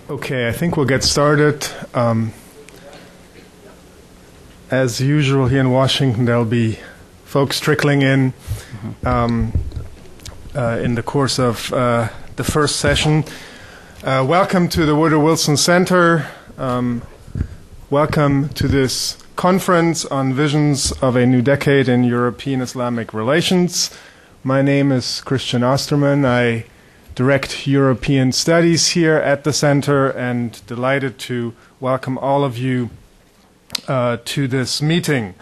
Okay, I think we'll get started. As usual here in Washington, there'll be folks trickling in the course of the first session. Welcome to the Woodrow Wilson Center. Welcome to this conference on visions of a new decade in European-Islamic relations. My name is Christian Osterman. I direct European studies here at the center and delighted to welcome all of you to this meeting.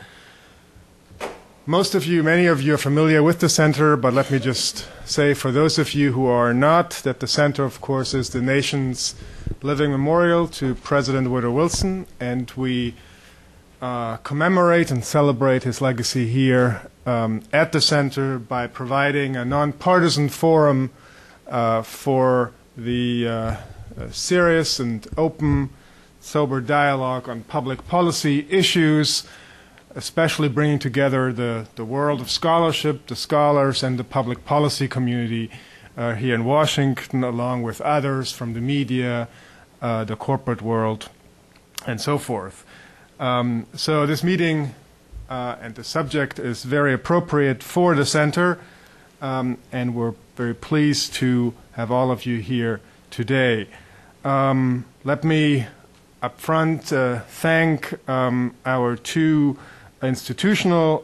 Many of you are familiar with the center, but let me just say for those of you who are not, that the center, of course, is the nation's living memorial to President Woodrow Wilson, and we commemorate and celebrate his legacy here at the center by providing a nonpartisan forum for the serious and open, sober dialogue on public policy issues, especially bringing together the world of scholarship, the scholars, and the public policy community here in Washington, along with others from the media, the corporate world, and so forth. So this meeting and the subject is very appropriate for the center, and we're very pleased to have all of you here today. Let me up front thank our two institutional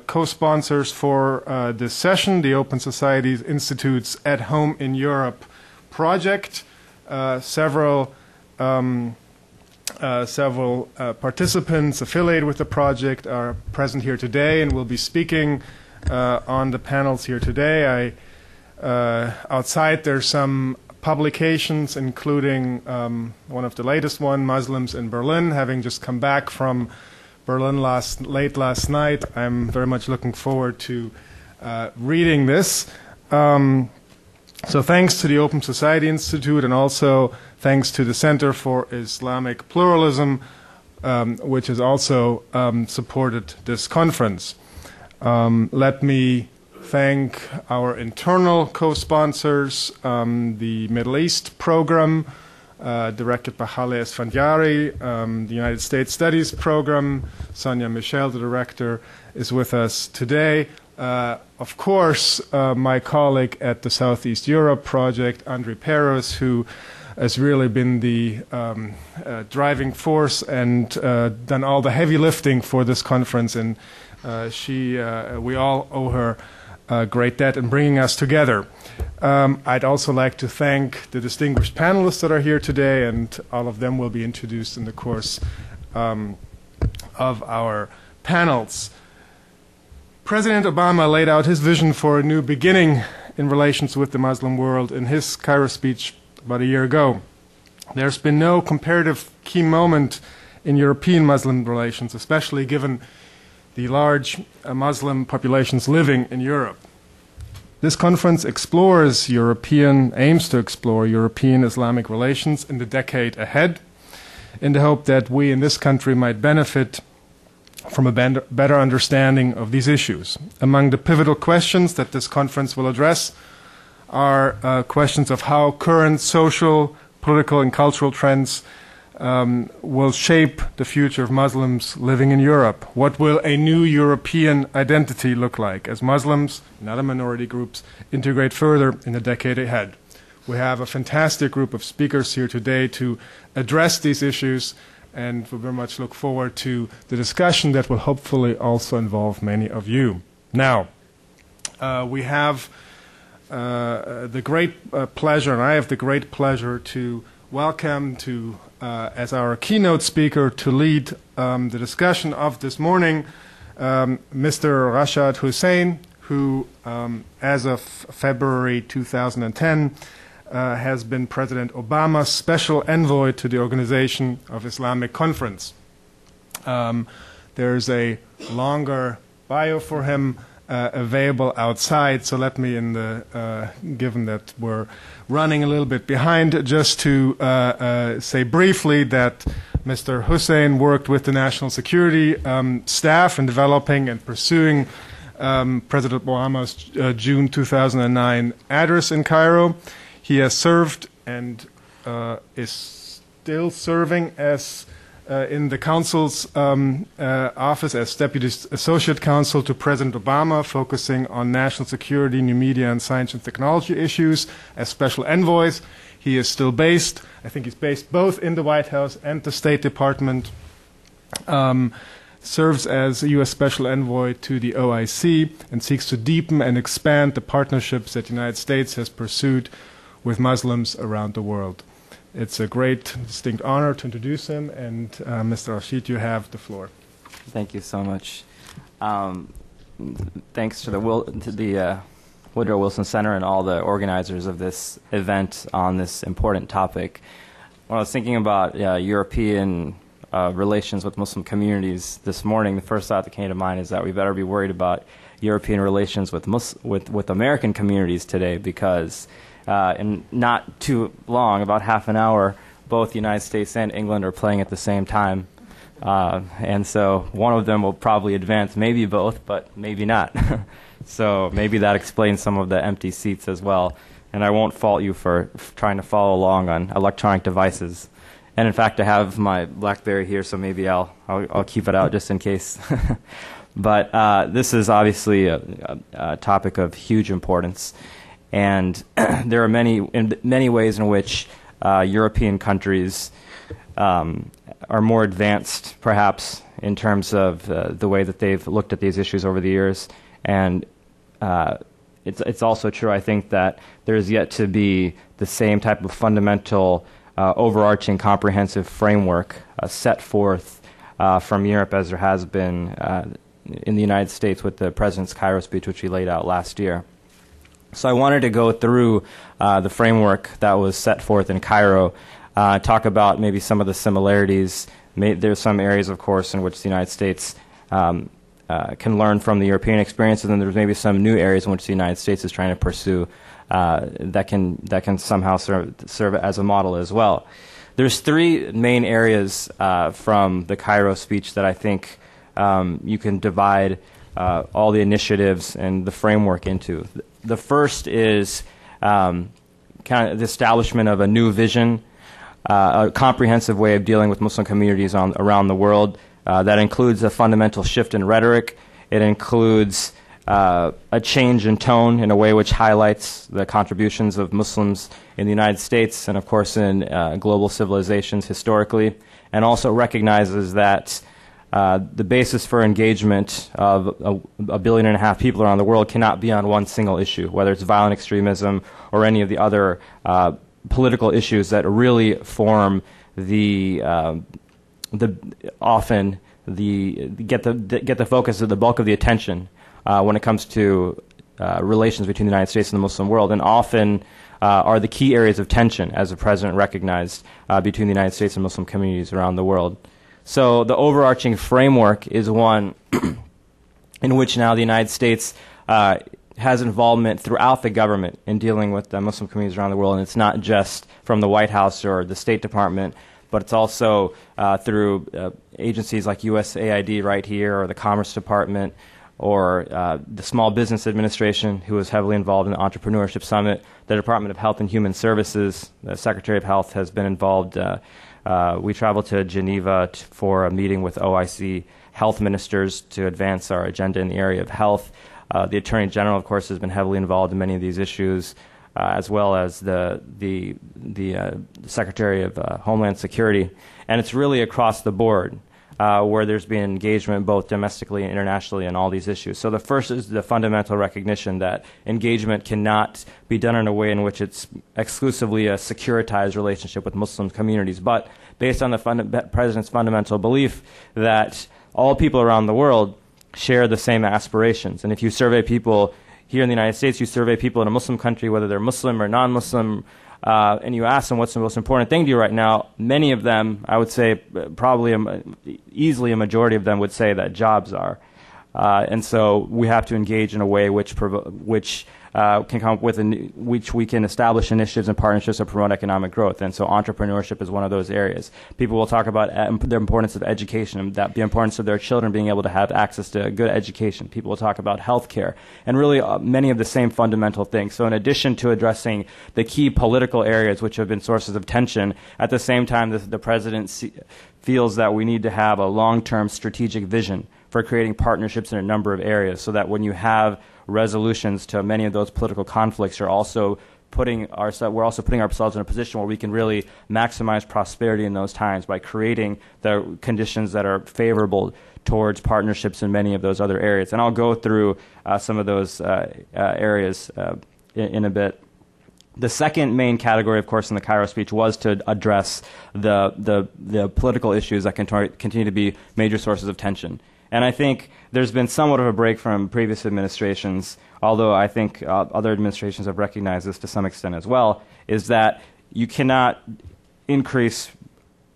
co-sponsors for this session, the Open Societies Institute's At Home in Europe project. Several participants affiliated with the project are present here today and will be speaking on the panels here today. Outside there's some publications, including one of the latest one, Muslims in Berlin. Having just come back from Berlin late last night, I'm very much looking forward to reading this. So thanks to the Open Society Institute, and also thanks to the Center for Islamic Pluralism, which has also supported this conference. Let me thank our internal co-sponsors, the Middle East program, directed by Hellyer Esfandiari, the United States Studies program. Sonia Michel, the director, is with us today. Of course, my colleague at the Southeast Europe project, Andre Peros, who has really been the driving force and done all the heavy lifting for this conference, and we all owe her a great debt in bringing us together. I'd also like to thank the distinguished panelists that are here today, and all of them will be introduced in the course of our panels. President Obama laid out his vision for a new beginning in relations with the Muslim world in his Cairo speech about a year ago. There's been no comparative key moment in European Muslim relations, especially given the large Muslim populations living in Europe. This conference aims to explore European Islamic relations in the decade ahead, in the hope that we in this country might benefit from a better understanding of these issues. Among the pivotal questions that this conference will address are questions of how current social, political, and cultural trends will shape the future of Muslims living in Europe. What will a new European identity look like as Muslims and other minority groups integrate further in the decade ahead? We have a fantastic group of speakers here today to address these issues, and we very much look forward to the discussion that will hopefully also involve many of you. Now, we have the great pleasure, and I have the great pleasure to welcome as our keynote speaker to lead the discussion of this morning, Mr. Rashad Hussain, who as of February 2010 has been President Obama's special envoy to the Organization of Islamic Conference. There's a longer bio for him available outside, so let me, given that we're running a little bit behind, just to say briefly that Mr. Hussain worked with the National Security staff in developing and pursuing President Obama's June 2009 address in Cairo. He has served and is still serving as in the Council's office as Deputy Associate Counsel to President Obama, focusing on national security, new media, and science and technology issues as Special Envoys. He is still based, I think he's based both in the White House and the State Department, serves as a U.S. Special Envoy to the OIC, and seeks to deepen and expand the partnerships that the United States has pursued with Muslims around the world. It's a great, distinct honor to introduce him, and Mr. Rashid, you have the floor. Thank you so much. Thanks to the Woodrow Wilson Center and all the organizers of this event on this important topic. When I was thinking about European relations with Muslim communities this morning, the first thought that came to mind is that we better be worried about European relations with American communities today, because in not too long, about half an hour, both the United States and England are playing at the same time. And so one of them will probably advance, maybe both, but maybe not. So maybe that explains some of the empty seats as well. And I won't fault you for trying to follow along on electronic devices. And in fact, I have my BlackBerry here, so maybe I'll keep it out just in case. But this is obviously a topic of huge importance. And there are many ways in which European countries are more advanced, perhaps, in terms of the way that they've looked at these issues over the years. And it's also true, I think, that there's yet to be the same type of fundamental, overarching, comprehensive framework set forth from Europe as there has been in the United States with the President's Cairo speech, which he laid out last year. So I wanted to go through the framework that was set forth in Cairo, talk about maybe some of the similarities. There's some areas, of course, in which the United States can learn from the European experience, and then there's maybe some new areas in which the United States is trying to pursue that can somehow serve as a model as well. There's three main areas from the Cairo speech that I think you can divide all the initiatives and the framework into. The first is kind of the establishment of a new vision, a comprehensive way of dealing with Muslim communities around the world that includes a fundamental shift in rhetoric. It includes a change in tone in a way which highlights the contributions of Muslims in the United States and, of course, in global civilizations historically, and also recognizes that the basis for engagement of 1.5 billion people around the world cannot be on one single issue, whether it's violent extremism or any of the other political issues that really form the focus of the bulk of the attention when it comes to relations between the United States and the Muslim world, and often are the key areas of tension, as the President recognized, between the United States and Muslim communities around the world. So the overarching framework is one in which now the United States has involvement throughout the government in dealing with the Muslim communities around the world, and it's not just from the White House or the State Department, but it's also through agencies like USAID right here, or the Commerce Department, or the Small Business Administration, who was heavily involved in the Entrepreneurship Summit, the Department of Health and Human Services. The Secretary of Health has been involved. We traveled to Geneva for a meeting with OIC health ministers to advance our agenda in the area of health. The Attorney General, of course, has been heavily involved in many of these issues, as well as the Secretary of Homeland Security. And it's really across the board where there's been engagement both domestically and internationally in all these issues. So the first is the fundamental recognition that engagement cannot be done in a way in which it's exclusively a securitized relationship with Muslim communities, but based on the President's fundamental belief that all people around the world share the same aspirations. And if you survey people here in the United States, you survey people in a Muslim country, whether they're Muslim or non-Muslim, and you ask them what's the most important thing to you right now, many of them, I would say probably easily a majority of them would say that jobs are. And so we have to engage in a way which can come up with which we can establish initiatives and partnerships that promote economic growth. And so entrepreneurship is one of those areas. People will talk about the importance of education, that the importance of their children being able to have access to good education. People will talk about healthcare and really many of the same fundamental things. So in addition to addressing the key political areas which have been sources of tension, at the same time the president feels that we need to have a long-term strategic vision for creating partnerships in a number of areas so that when you have resolutions to many of those political conflicts, we're also putting ourselves in a position where we can really maximize prosperity in those times by creating the conditions that are favorable towards partnerships in many of those other areas. And I'll go through some of those areas in a bit. The second main category, of course, in the Cairo speech was to address the political issues that continue to be major sources of tension. And I think there's been somewhat of a break from previous administrations, although I think other administrations have recognized this to some extent as well, is that you cannot increase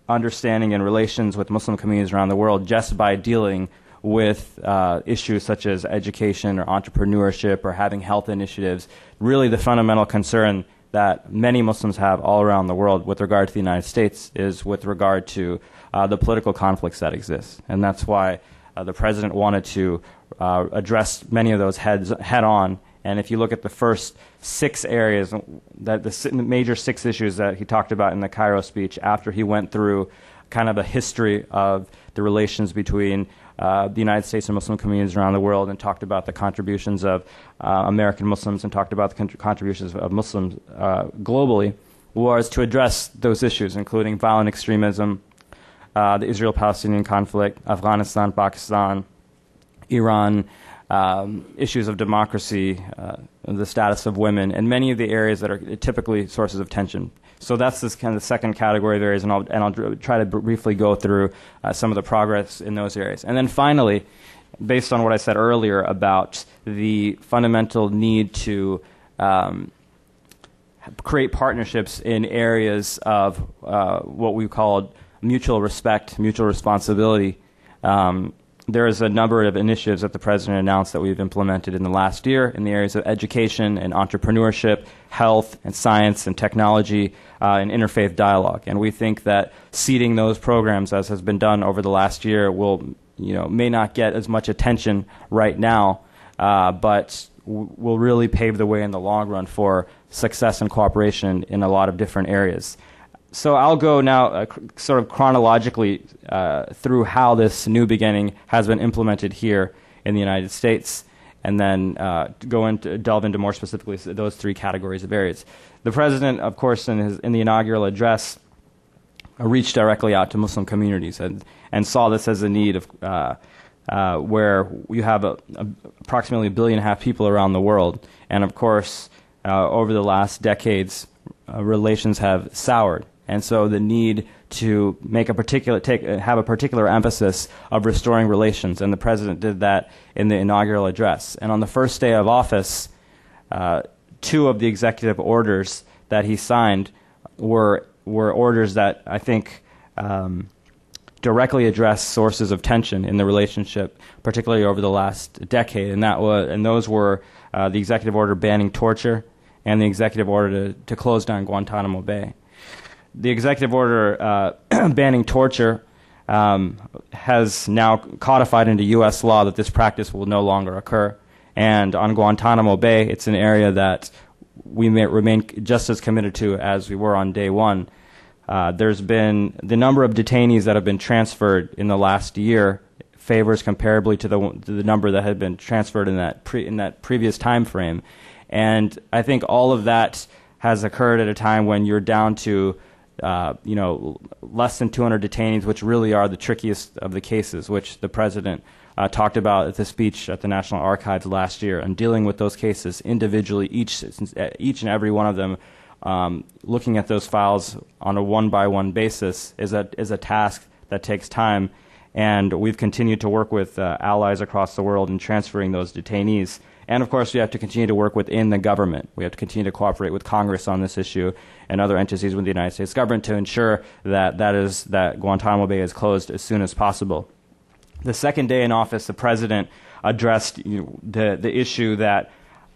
understanding and relations with Muslim communities around the world just by dealing with issues such as education or entrepreneurship or having health initiatives. Really the fundamental concern that many Muslims have all around the world with regard to the United States is with regard to the political conflicts that exist. And that's why the president wanted to address many of those head on. And if you look at the first 6 areas, the major 6 issues that he talked about in the Cairo speech, after he went through kind of a history of the relations between the United States and Muslim communities around the world, and talked about the contributions of American Muslims and talked about the contributions of Muslims globally, was to address those issues, including violent extremism, the Israel-Palestinian conflict, Afghanistan, Pakistan, Iran, issues of democracy, the status of women, and many of the areas that are typically sources of tension. So that's this kind of the second category of areas, and I'll try to briefly go through some of the progress in those areas. And then finally, based on what I said earlier about the fundamental need to create partnerships in areas of what we call mutual respect, mutual responsibility, there is a number of initiatives that the president announced that we've implemented in the last year in the areas of education and entrepreneurship, health and science and technology, and interfaith dialogue. And we think that seeding those programs, as has been done over the last year, may not get as much attention right now, but will really pave the way in the long run for success and cooperation in a lot of different areas. So I'll go now sort of chronologically through how this new beginning has been implemented here in the United States, and then delve into more specifically those 3 categories of areas. The president, of course, in the inaugural address, reached directly out to Muslim communities and saw this as a need of where you have approximately 1.5 billion people around the world, and of course, over the last decades, relations have soured. And so the need to make have a particular emphasis of restoring relations, and the president did that in the inaugural address. And on the first day of office, 2 of the executive orders that he signed were orders that I think directly address sources of tension in the relationship, particularly over the last decade. And those were the executive order banning torture and the executive order to close down Guantanamo Bay. The executive order banning torture has now codified into U.S. law that this practice will no longer occur. And on Guantanamo Bay, it's an area that we may remain just as committed to as we were on day one. There's been the number of detainees that have been transferred in the last year favors comparably to the number that had been transferred in that previous time frame. And I think all of that has occurred at a time when you're down to less than 200 detainees, which really are the trickiest of the cases, which the president talked about at the speech at the National Archives last year, and dealing with those cases individually, each and every one of them, looking at those files on a one-by-one basis is a task that takes time, and we've continued to work with allies across the world in transferring those detainees. And, of course, we have to continue to work within the government. We have to continue to cooperate with Congress on this issue and other entities within the United States government to ensure that Guantanamo Bay is closed as soon as possible. The second day in office, the president addressed the issue that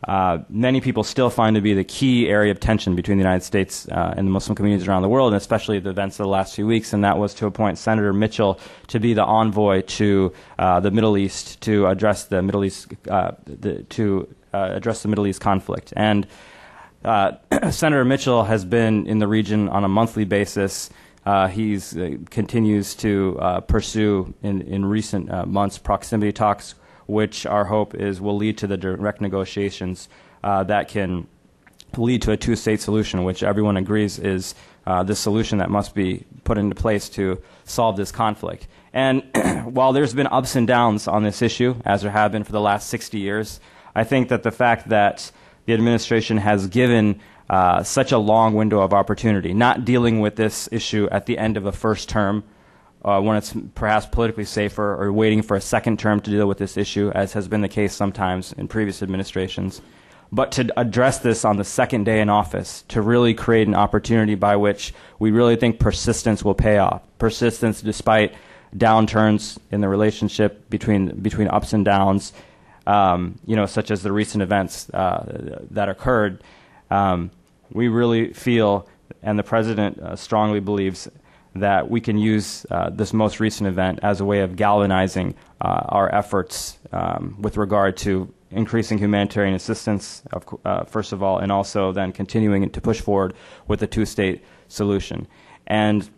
many people still find to be the key area of tension between the United States and the Muslim communities around the world, and especially the events of the last few weeks, and that was to appoint Senator Mitchell to be the envoy to the Middle East to address the Middle East address the Middle East conflict. And Senator Mitchell has been in the region on a monthly basis. He continues to pursue in recent months proximity talks, which our hope is will lead to the direct negotiations that can lead to a two-state solution, which everyone agrees is the solution that must be put into place to solve this conflict. And while there's been ups and downs on this issue, as there have been for the last 60 years, I think that the fact that the administration has given such a long window of opportunity, not dealing with this issue at the end of a first term, when it's perhaps politically safer, or waiting for a second term to deal with this issue, as has been the case sometimes in previous administrations, but to address this on the second day in office, to really create an opportunity by which we really think persistence will pay off. Persistence despite downturns in the relationship between ups and downs, such as the recent events that occurred. We really feel, and the President strongly believes, that we can use this most recent event as a way of galvanizing our efforts with regard to increasing humanitarian assistance, first of all, and also then continuing to push forward with a two-state solution. And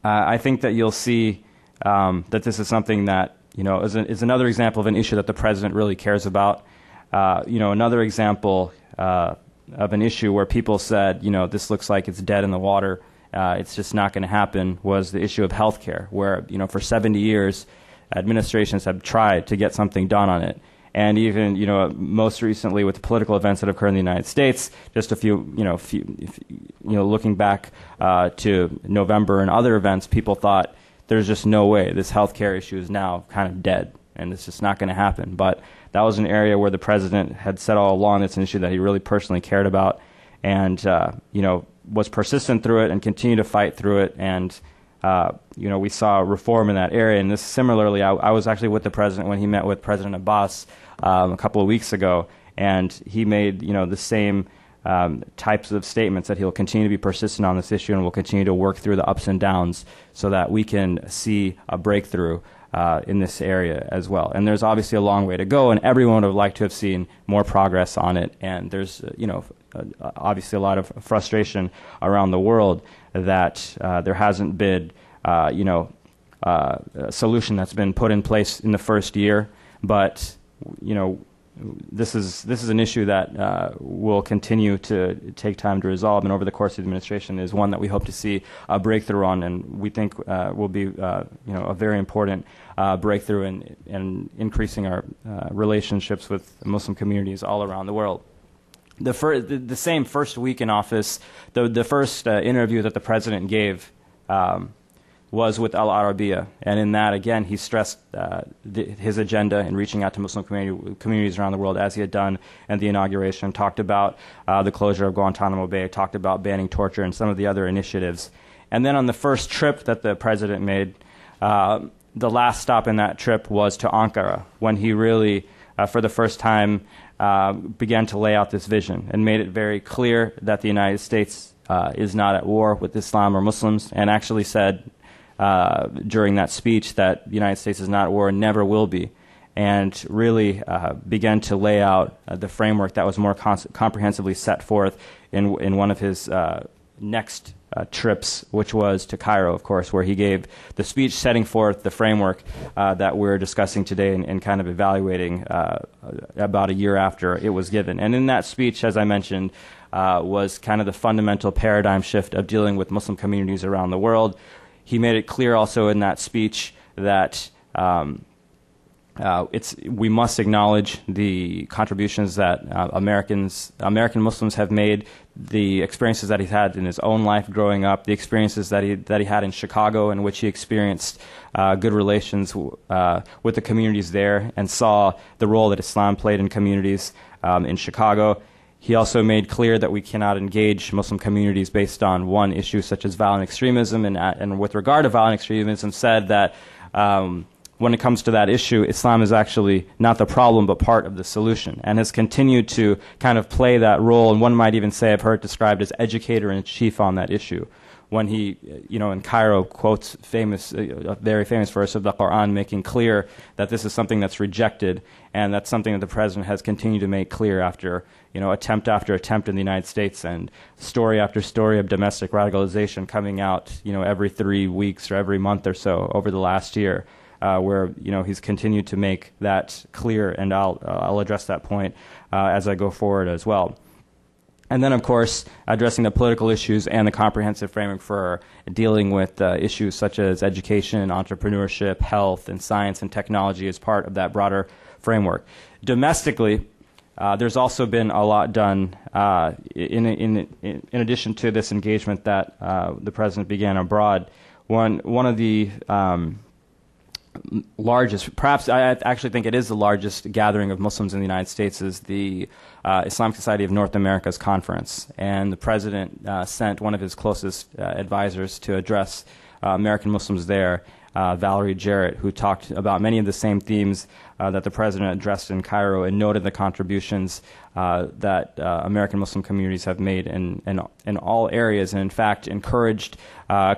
I think that you'll see that this is something that is another example of an issue that the President really cares about. Another example of an issue where people said, this looks like it's dead in the water, it's just not going to happen, was the issue of health care, where, for 70 years, administrations have tried to get something done on it. And even, most recently with the political events that occurred in the United States, just looking back to November and other events, people thought there's just no way this health care issue is now kind of dead, and it's just not going to happen. But that was an area where the President had said all along it's an issue that he really personally cared about, and, was persistent through it and continued to fight through it. And, we saw reform in that area. And this similarly, I was actually with the President when he met with President Abbas a couple of weeks ago, and he made, the same types of statements that he'll continue to be persistent on this issue and will continue to work through the ups and downs so that we can see a breakthrough in this area as well. And there's obviously a long way to go, and everyone would like to have seen more progress on it. And there's, obviously a lot of frustration around the world that there hasn't been, a solution that's been put in place in the first year. But, this is an issue that will continue to take time to resolve, and over the course of the administration is one that we hope to see a breakthrough on, and we think will be a very important breakthrough in increasing our relationships with Muslim communities all around the world. The same first week in office, the first interview that the President gave was with Rebeya, and in that, again, he stressed his agenda in reaching out to Muslim communities around the world, as he had done in the inauguration, talked about the closure of Guantanamo Bay, talked about banning torture and some of the other initiatives. And then on the first trip that the President made, the last stop in that trip was to Ankara, when he really, for the first time, began to lay out this vision and made it very clear that the United States is not at war with Islam or Muslims, and actually said during that speech that the United States is not at war and never will be, and really began to lay out the framework that was more comprehensively set forth in one of his next trips, which was to Cairo, of course, where he gave the speech setting forth the framework that we're discussing today and kind of evaluating about a year after it was given. And in that speech, as I mentioned, was kind of the fundamental paradigm shift of dealing with Muslim communities around the world. He made it clear also in that speech that we must acknowledge the contributions that American Muslims have made, the experiences that he's had in his own life growing up, the experiences that he had in Chicago, in which he experienced good relations with the communities there and saw the role that Islam played in communities in Chicago. He also made clear that we cannot engage Muslim communities based on one issue such as violent extremism, and with regard to violent extremism, said that one when it comes to that issue, Islam is actually not the problem but part of the solution, and has continued to kind of play that role, and one might even say I've heard it described as educator-in-chief on that issue. When he, in Cairo, quotes a very famous verse of the Quran, making clear that this is something that's rejected, and that's something that the president has continued to make clear after, attempt after attempt in the United States, and story after story of domestic radicalization coming out, every 3 weeks or every month or so over the last year, where, he's continued to make that clear, and I'll address that point as I go forward as well. And then, of course, addressing the political issues and the comprehensive framework for dealing with issues such as education, entrepreneurship, health, and science and technology as part of that broader framework. Domestically, there's also been a lot done in addition to this engagement that the president began abroad. One of the largest, perhaps I actually think it is the largest gathering of Muslims in the United States, is the Islamic Society of North America's conference. And the president sent one of his closest advisors to address American Muslims there, Valerie Jarrett, who talked about many of the same themes that the president addressed in Cairo, and noted the contributions that American Muslim communities have made in all areas, and in fact encouraged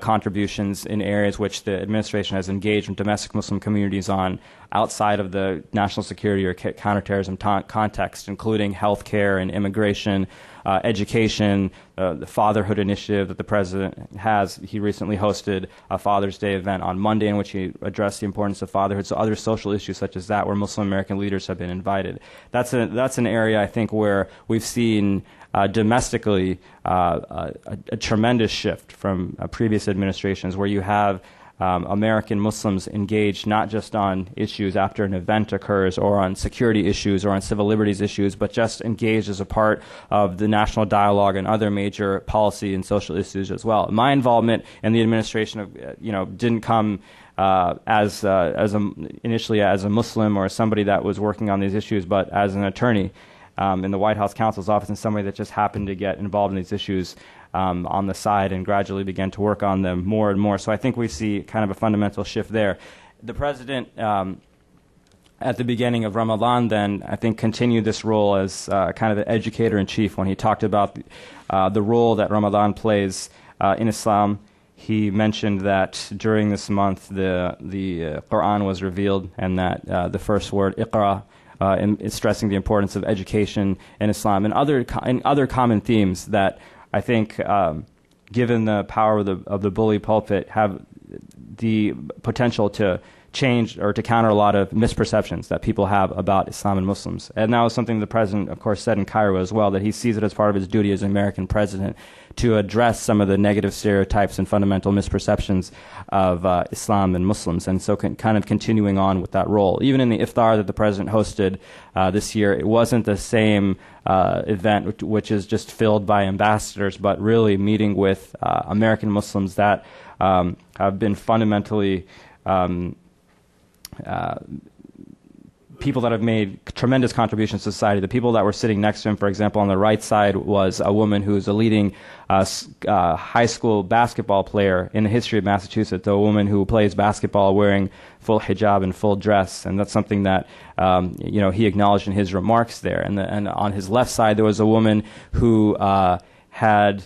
contributions in areas which the administration has engaged with domestic Muslim communities on outside of the national security or counterterrorism context, including health care and immigration, education, the fatherhood initiative that the president has. He recently hosted a Father's Day event on Monday in which he addressed the importance of fatherhood. So other social issues such as that, where Muslim American leaders have been invited. That's an area, I think, where we've seen domestically a tremendous shift from previous administrations, where you have American Muslims engaged not just on issues after an event occurs, or on security issues, or on civil liberties issues, but just engaged as a part of the national dialogue and other major policy and social issues as well. My involvement in the administration of, didn't come initially as a Muslim or as somebody that was working on these issues, but as an attorney in the White House counsel's office, and somebody that just happened to get involved in these issues on the side and gradually began to work on them more and more. So I think we see kind of a fundamental shift there. The president, at the beginning of Ramadan, then, I think continued this role as kind of the educator-in-chief when he talked about the role that Ramadan plays in Islam. He mentioned that during this month the Quran was revealed, and that the first word, Iqra, is stressing the importance of education in Islam, and other common themes that I think, given the power of the bully pulpit, have the potential to change or to counter a lot of misperceptions that people have about Islam and Muslims. And that was something the president, of course, said in Cairo as well, that he sees it as part of his duty as an American president to address some of the negative stereotypes and fundamental misperceptions of Islam and Muslims, and so kind of continuing on with that role. Even in the iftar that the president hosted this year, it wasn't the same event which is just filled by ambassadors, but really meeting with American Muslims that have been fundamentally people that have made tremendous contributions to society. The people that were sitting next to him, for example, on the right side was a woman who's a leading high school basketball player in the history of Massachusetts, a woman who plays basketball wearing full hijab and full dress, and that's something that he acknowledged in his remarks there. And on his left side, there was a woman who had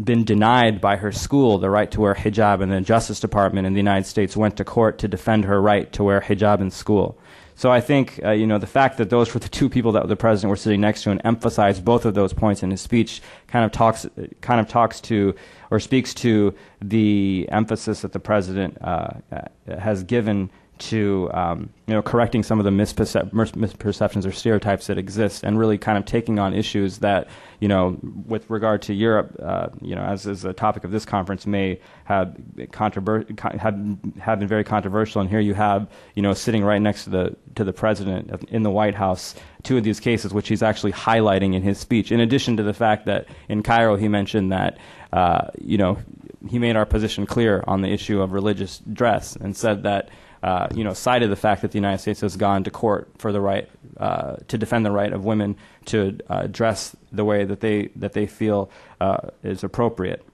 been denied by her school the right to wear hijab, and the Justice Department in the United States went to court to defend her right to wear hijab in school. So I think the fact that those were the two people that the president were sitting next to and emphasized both of those points in his speech kind of talks to or speaks to the emphasis that the president has given to correcting some of the misperceptions or stereotypes that exist, and really kind of taking on issues that with regard to Europe, as is the topic of this conference, may have been very controversial. And here you have sitting right next to the president in the White House, two of these cases which he's actually highlighting in his speech. In addition to the fact that in Cairo he mentioned that he made our position clear on the issue of religious dress, and said that cited the fact that the United States has gone to court for the right to defend the right of women to dress the way that they feel is appropriate.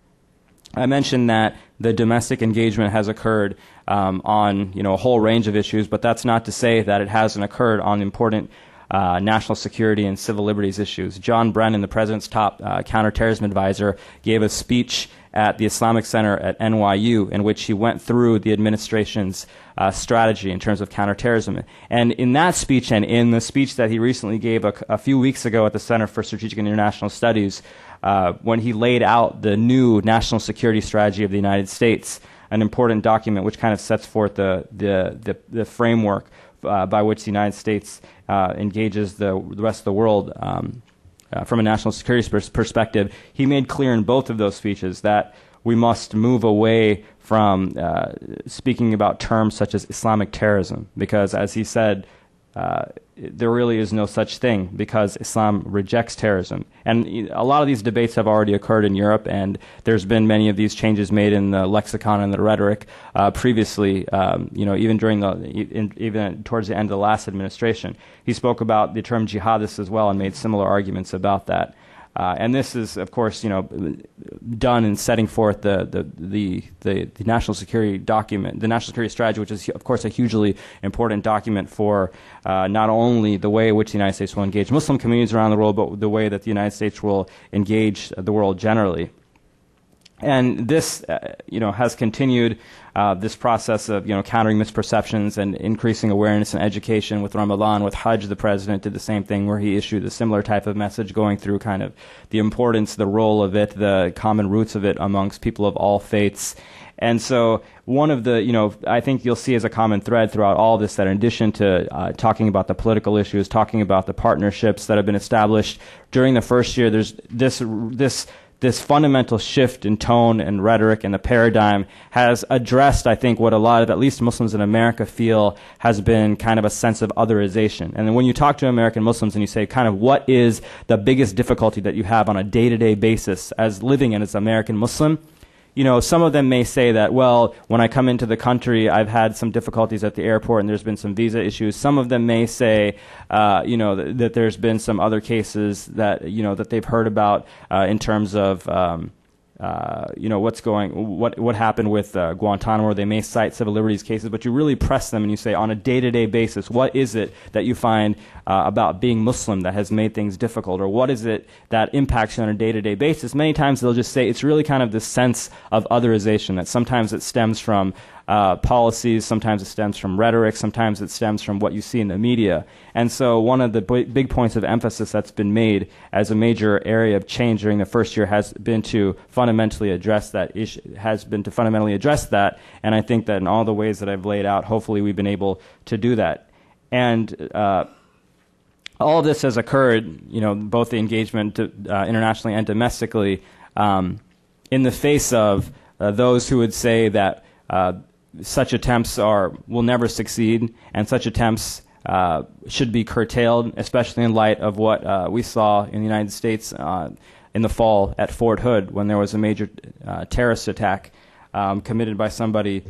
I mentioned that the domestic engagement has occurred on a whole range of issues, but that's not to say that it hasn't occurred on important national security and civil liberties issues. John Brennan, the president's top counterterrorism advisor, gave a speech at the Islamic Center at NYU in which he went through the administration's strategy in terms of counterterrorism. And in that speech and in the speech that he recently gave a few weeks ago at the Center for Strategic and International Studies, when he laid out the new national security strategy of the United States, an important document which kind of sets forth the framework by which the United States engages the rest of the world from a national security perspective. He made clear in both of those speeches that we must move away from speaking about terms such as Islamic terrorism, because, as he said, there really is no such thing, because Islam rejects terrorism. And a lot of these debates have already occurred in Europe, and there's been many of these changes made in the lexicon and the rhetoric previously, even even towards the end of the last administration. He spoke about the term jihadist as well and made similar arguments about that. And this is, of course, done in setting forth the national security document, the national security strategy, which is, of course, a hugely important document for not only the way in which the United States will engage Muslim communities around the world, but the way that the United States will engage the world generally. And this, has continued this process of, countering misperceptions and increasing awareness and education with Ramadan. With Hajj, the president did the same thing, where he issued a similar type of message, going through kind of the importance, the role of it, the common roots of it amongst people of all faiths. And so one of the, I think you'll see as a common thread throughout all this, that in addition to talking about the political issues, talking about the partnerships that have been established during the first year, there's this fundamental shift in tone and rhetoric and the paradigm has addressed, I think, what a lot of, at least Muslims in America, feel has been kind of a sense of otherization. And then when you talk to American Muslims and you say kind of what is the biggest difficulty that you have on a day-to-day basis as living as an American Muslim, some of them may say that, well, when I come into the country, I've had some difficulties at the airport and there's been some visa issues. Some of them may say, that there's been some other cases that, that they've heard about in terms of, what happened with Guantanamo. They may cite civil liberties cases, but you really press them and you say, on a day-to-day basis, what is it that you find about being Muslim that has made things difficult, or what is it that impacts you on a day-to-day basis? Many times they'll just say it's really kind of this sense of otherization, that sometimes it stems from policies, sometimes it stems from rhetoric, sometimes it stems from what you see in the media. And so one of the big points of emphasis that's been made as a major area of change during the first year has been to fundamentally address that issue, and I think that in all the ways that I've laid out, hopefully we've been able to do that. And all of this has occurred, both the engagement internationally and domestically, in the face of those who would say that such attempts will never succeed, and such attempts should be curtailed, especially in light of what we saw in the United States in the fall at Fort Hood, when there was a major terrorist attack committed by somebody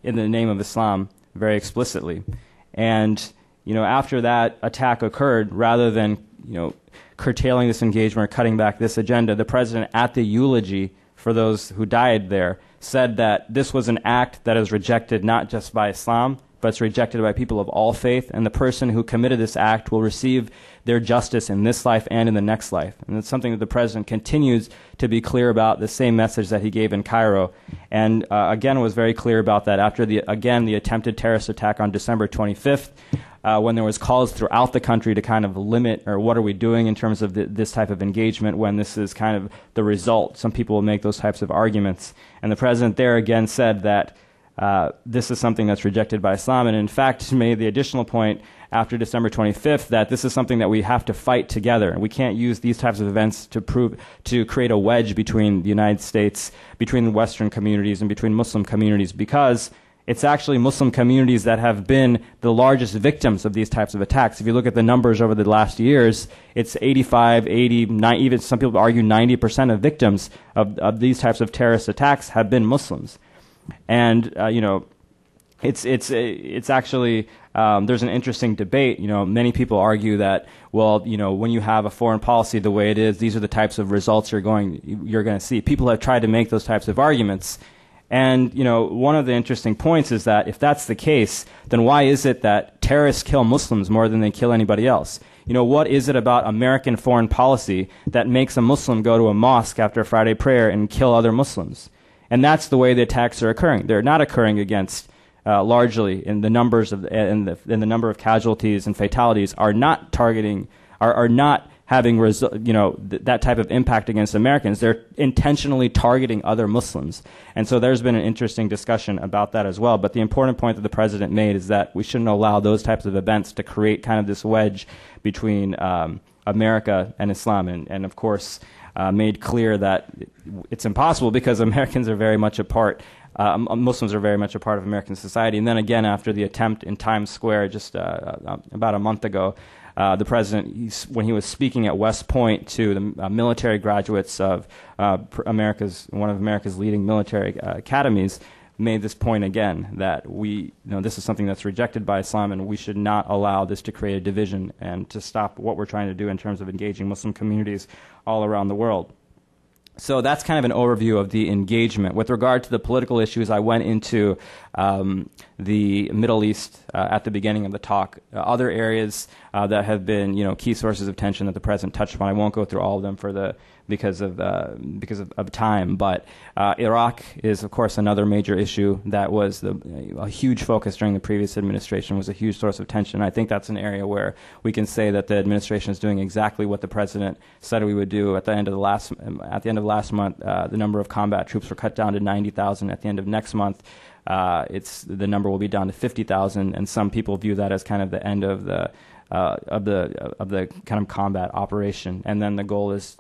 in the name of Islam very explicitly. And after that attack occurred, rather than curtailing this engagement or cutting back this agenda, the president, at the eulogy for those who died there, said that this was an act that is rejected not just by Islam, but it's rejected by people of all faith, and the person who committed this act will receive their justice in this life and in the next life. And it's something that the president continues to be clear about, the same message that he gave in Cairo, and again was very clear about that after the attempted terrorist attack on December 25th, when there was calls throughout the country to kind of limit, or what are we doing in terms of this type of engagement when this is kind of the result. Some people will make those types of arguments. And the president there again said that this is something that's rejected by Islam, and in fact made the additional point after December 25th that this is something that we have to fight together, and we can't use these types of events to create a wedge between the United States, between the Western communities, and between Muslim communities, because it's actually Muslim communities that have been the largest victims of these types of attacks. If you look at the numbers over the last years, it's 85, 80, even some people argue 90% of victims of these types of terrorist attacks have been Muslims. And it's actually there's an interesting debate. Many people argue that, well, when you have a foreign policy the way it is, these are the types of results you're going to see. People have tried to make those types of arguments. And, one of the interesting points is that if that's the case, then why is it that terrorists kill Muslims more than they kill anybody else? What is it about American foreign policy that makes a Muslim go to a mosque after a Friday prayer and kill other Muslims? And that's the way the attacks are occurring. They're not occurring against, largely, in the numbers of, in the number of casualties and fatalities are not targeting, are not having, that type of impact against Americans. They're intentionally targeting other Muslims. And so there's been an interesting discussion about that as well. But the important point that the president made is that we shouldn't allow those types of events to create kind of this wedge between America and Islam. And of course, made clear that it's impossible because Americans are very much a part, Muslims are very much a part of American society. And then again, after the attempt in Times Square just about a month ago, the president, when he was speaking at West Point to the military graduates of one of America's leading military academies, made this point again that this is something that's rejected by Islam, and we should not allow this to create a division and to stop what we're trying to do in terms of engaging Muslim communities all around the world. So that's kind of an overview of the engagement. With regard to the political issues, I went into the Middle East at the beginning of the talk. Other areas that have been, key sources of tension that the president touched upon. I won't go through all of them because of time. But Iraq is, of course, another major issue that was a huge focus during the previous administration. Was a huge source of tension. I think that's an area where we can say that the administration is doing exactly what the president said we would do. At the end of last month, the number of combat troops were cut down to 90,000. At the end of next month, the number will be down to 50,000, and some people view that as kind of the end of the kind of combat operation. And then the goal is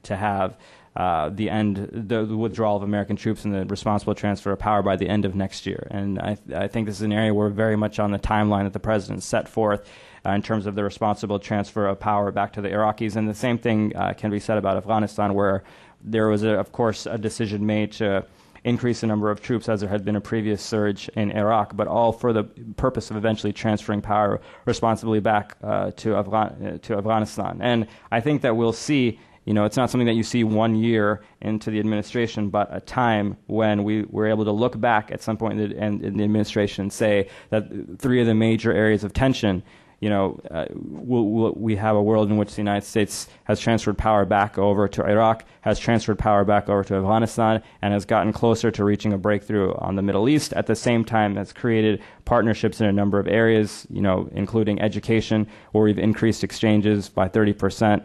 to have the withdrawal of American troops and the responsible transfer of power by the end of next year. And I think this is an area where we're very much on the timeline that the president set forth in terms of the responsible transfer of power back to the Iraqis. And the same thing can be said about Afghanistan, where there was, of course, a decision made to increase the number of troops as there had been a previous surge in Iraq, but all for the purpose of eventually transferring power responsibly back to Afghanistan. And I think that we'll see, it's not something that you see 1 year into the administration, but a time when we were able to look back at some point in the administration and say that three of the major areas of tension, we have a world in which the United States has transferred power back over to Iraq, has transferred power back over to Afghanistan, and has gotten closer to reaching a breakthrough on the Middle East. At the same time, has created partnerships in a number of areas, including education, where we've increased exchanges by 30%.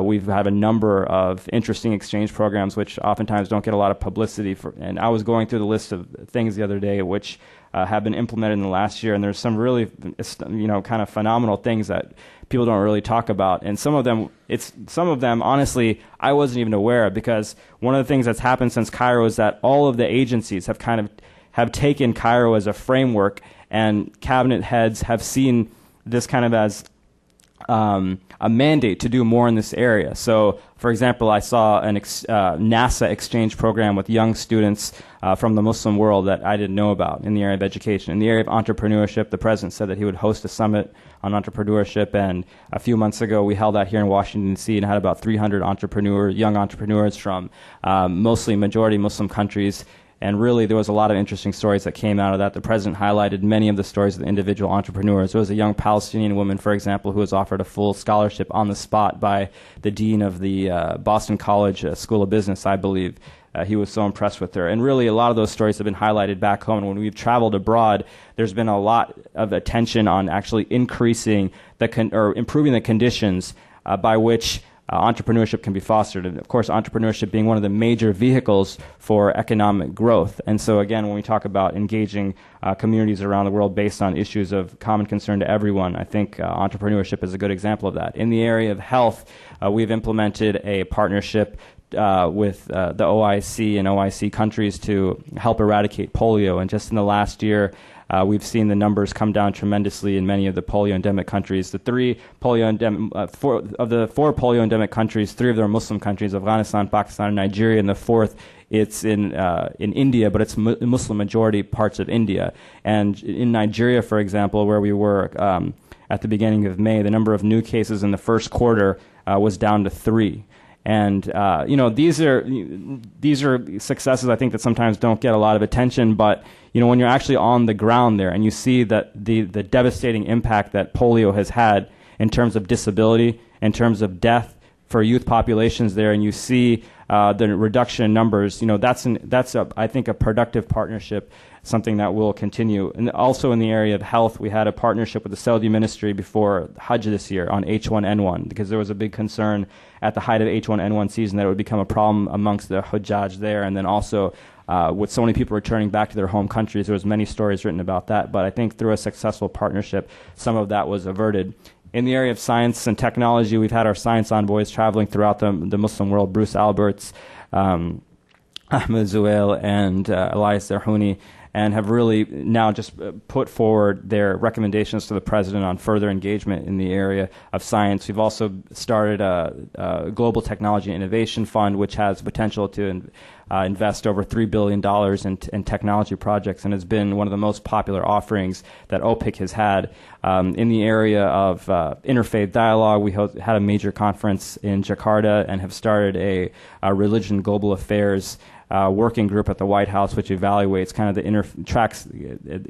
We've had a number of interesting exchange programs which oftentimes don't get a lot of publicity. And I was going through the list of things the other day which have been implemented in the last year, and there's some really, kind of phenomenal things that people don't really talk about. And some of them, honestly, I wasn't even aware of, because one of the things that's happened since Cairo is that all of the agencies have taken Cairo as a framework, and cabinet heads have seen this kind of as a mandate to do more in this area. So, for example, I saw an NASA exchange program with young students from the Muslim world that I didn't know about in the area of education. In the area of entrepreneurship, the president said that he would host a summit on entrepreneurship, and a few months ago we held that here in Washington, D.C., and had about 300 young entrepreneurs from mostly majority Muslim countries. And really, there was a lot of interesting stories that came out of that. The president highlighted many of the stories of the individual entrepreneurs. There was a young Palestinian woman, for example, who was offered a full scholarship on the spot by the dean of the Boston College School of Business, I believe. He was so impressed with her. And really, a lot of those stories have been highlighted back home. And when we've traveled abroad, there's been a lot of attention on actually increasing or improving the conditions by which entrepreneurship can be fostered. And of course, entrepreneurship being one of the major vehicles for economic growth. And so again, when we talk about engaging communities around the world based on issues of common concern to everyone, I think entrepreneurship is a good example of that. In the area of health, we've implemented a partnership with the OIC and OIC countries to help eradicate polio. And just in the last year, we've seen the numbers come down tremendously in many of the polio-endemic countries. The four polio-endemic countries, 3 of them are Muslim countries: Afghanistan, Pakistan, and Nigeria. And the 4th, it's in India, but it's Muslim-majority parts of India. And in Nigeria, for example, where we were at the beginning of May, the number of new cases in the first quarter was down to 3. And these are successes, I think, that sometimes don't get a lot of attention. But when you're actually on the ground there and you see that the devastating impact that polio has had in terms of disability, in terms of death for youth populations there, and you see the reduction in numbers, that's I think a productive partnership, something that will continue. And also in the area of health, we had a partnership with the Saudi Ministry before Hajj this year on H1N1, because there was a big concern at the height of H1N1 season that it would become a problem amongst the Hujjaj there, and then also with so many people returning back to their home countries. There was many stories written about that, but I think through a successful partnership, some of that was averted. In the area of science and technology, we've had our science envoys traveling throughout the Muslim world: Bruce Alberts, Ahmed Zuhail, and Elias Zerhouni, and have really now just put forward their recommendations to the president on further engagement in the area of science. We've also started a Global Technology Innovation Fund, which has potential to invest over $3 billion in technology projects, and has been one of the most popular offerings that OPIC has had. In the area of interfaith dialogue, we had a major conference in Jakarta and have started a religion global affairs working group at the White House, which evaluates kind of tracks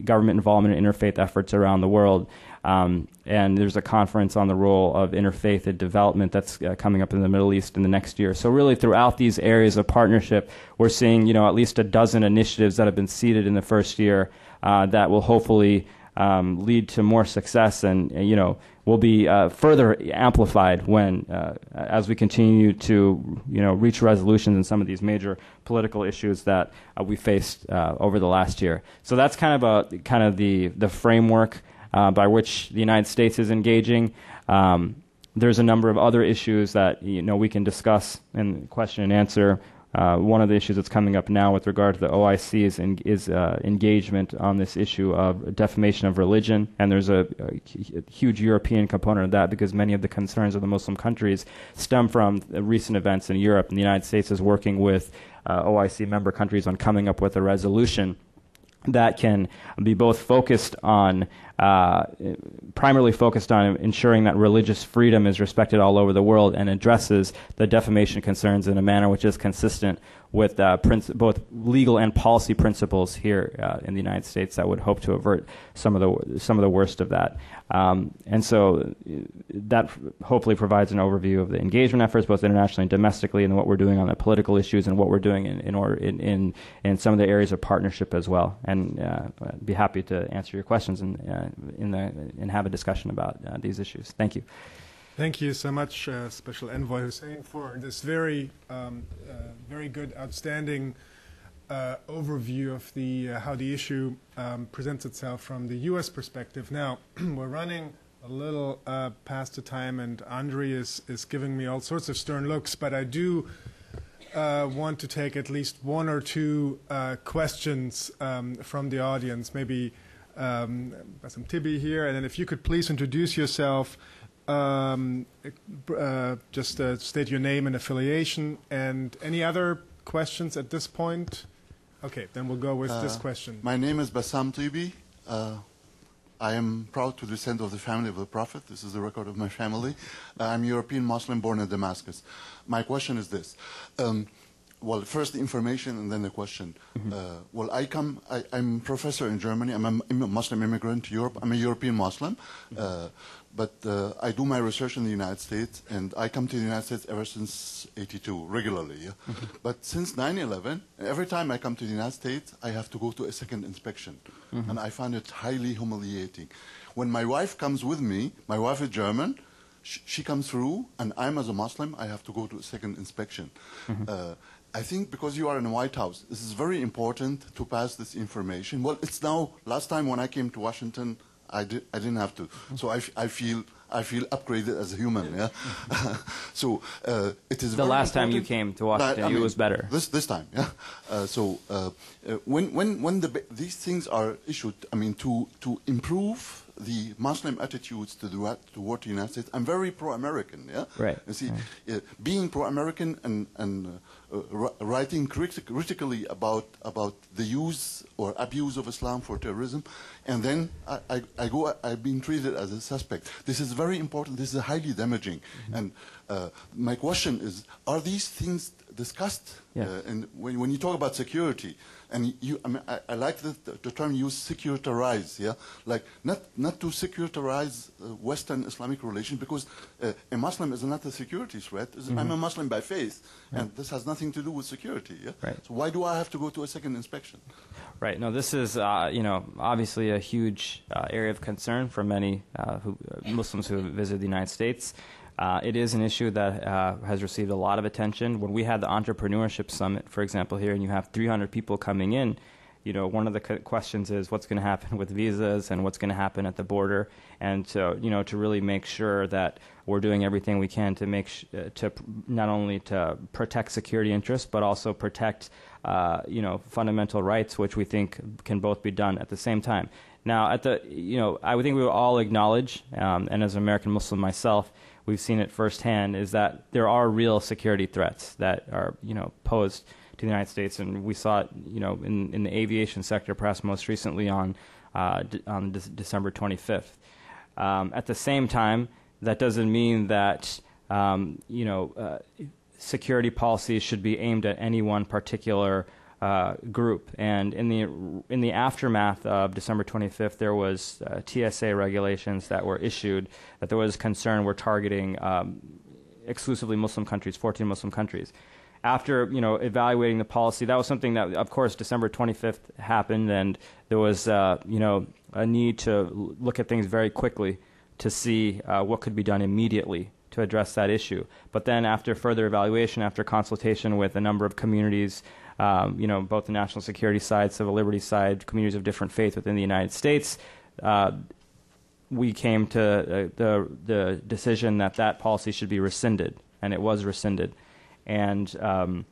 government involvement in interfaith efforts around the world. And there's a conference on the role of interfaith in development that's coming up in the Middle East in the next year. So really throughout these areas of partnership, we're seeing at least a dozen initiatives that have been seeded in the first year that will hopefully lead to more success, and will be further amplified when as we continue to reach resolutions in some of these major political issues that we faced over the last year. So that's kind of the framework by which the United States is engaging. There's a number of other issues that we can discuss in question and answer. One of the issues that's coming up now with regard to the OIC is engagement on this issue of defamation of religion, and there's a huge European component of that, because many of the concerns of the Muslim countries stem from recent events in Europe, and the United States is working with OIC member countries on coming up with a resolution that can be both focused on, primarily focused on ensuring that religious freedom is respected all over the world, and addresses the defamation concerns in a manner which is consistent with both legal and policy principles here in the United States that would hope to avert some of the worst of that. And so that hopefully provides an overview of the engagement efforts, both internationally and domestically, and what we're doing on the political issues, and what we're doing in some of the areas of partnership as well. And I'd be happy to answer your questions and have a discussion about these issues. Thank you. Thank you so much, Special Envoy Hussein, for this very good, outstanding overview of how the issue presents itself from the U.S. perspective. Now, we're running a little past the time, and Andre is giving me all sorts of stern looks, but I do want to take at least one or two questions from the audience, maybe Bassem Tibi here, and then if you could please introduce yourself, just state your name and affiliation, and any other questions at this point? Okay, then we'll go with this question. My name is Bassam Tibi. I am proud to descend of the family of the Prophet. This is the record of my family. I'm European Muslim born in Damascus. My question is this. Well, first the information and then the question. Well, I'm professor in Germany. I'm a Muslim immigrant to Europe. I'm a European Muslim. But I do my research in the United States, and I come to the United States ever since '82, regularly. Yeah? But since 9/11, every time I come to the United States, I have to go to a second inspection. And I find it highly humiliating. When my wife comes with me, my wife is German, she comes through, and I'm as a Muslim, I have to go to a second inspection. I think because you are in the White House, this is very important to pass this information. Well, it's now, last time when I came to Washington, I didn't have to. So I feel I feel upgraded as a human. Yeah. So it is The very last time you important came to Washington, it was better. This time, yeah. When these things are issued, I mean, to improve the Muslim attitudes toward the United States, I'm very pro-American. Yeah. Right. You see, being pro-American and writing critically about the use or abuse of Islam for terrorism, and then I've been treated as a suspect. This is very important. This is highly damaging. And my question is: are these things discussed? Yeah. And when you talk about security, and I like the term you use, securitize. Yeah, like not to securitize Western Islamic relations, because a Muslim is not a security threat. I'm a Muslim by faith, and this has nothing to do with security. Yeah. Right. So why do I have to go to a second inspection? Right. No, this is, obviously a huge area of concern for many Muslims who visit the United States. It is an issue that has received a lot of attention. When we had the Entrepreneurship Summit, for example, here, and you have 300 people coming in, one of the questions is what's going to happen with visas and what's going to happen at the border, and to really make sure that we're doing everything we can to make to not only to protect security interests but also protect fundamental rights, which we think can both be done at the same time. Now, I would think we will all acknowledge, and as an American Muslim myself, we've seen it firsthand, is that there are real security threats that are posed to the United States, and we saw it in the aviation sector, perhaps most recently on December 25th. At the same time, that doesn't mean that security policies should be aimed at any one particular group. And in the aftermath of December 25th, there was TSA regulations that were issued that there was concern we're targeting exclusively Muslim countries, 14 Muslim countries. After evaluating the policy, that was something that, of course, December 25th happened, and there was a need to look at things very quickly to see what could be done immediately to address that issue. But then, after further evaluation, after consultation with a number of communities, both the national security side, civil liberties side, communities of different faiths within the United States, we came to the decision that that policy should be rescinded, and it was rescinded. And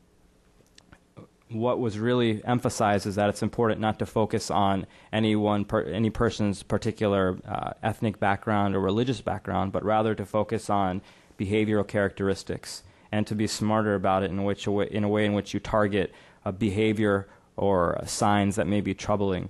what was really emphasized is that it's important not to focus on any person's particular ethnic background or religious background, but rather to focus on behavioral characteristics and to be smarter about it in a way in which you target a behavior or signs that may be troubling,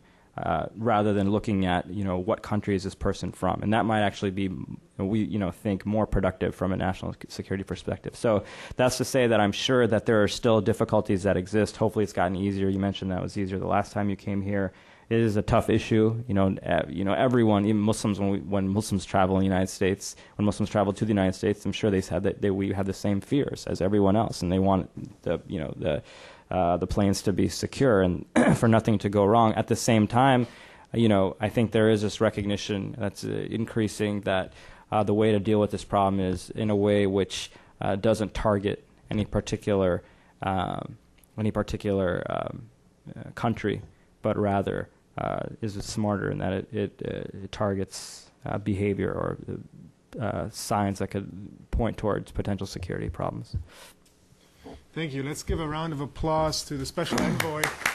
rather than looking at what country is this person from, and that might actually be we think more productive from a national security perspective. So that's to say that I'm sure that there are still difficulties that exist. Hopefully, it's gotten easier. You mentioned that it was easier the last time you came here. It is a tough issue. Everyone, even Muslims, when Muslims travel in the United States, when Muslims travel to the United States, I'm sure they said that we have the same fears as everyone else, and they want the planes to be secure and for nothing to go wrong. At the same time, I think there is this recognition that's increasing that the way to deal with this problem is in a way which doesn't target any particular country, but rather is smarter in that it targets behavior or signs that could point towards potential security problems. Thank you. Let's give a round of applause to the Special Envoy.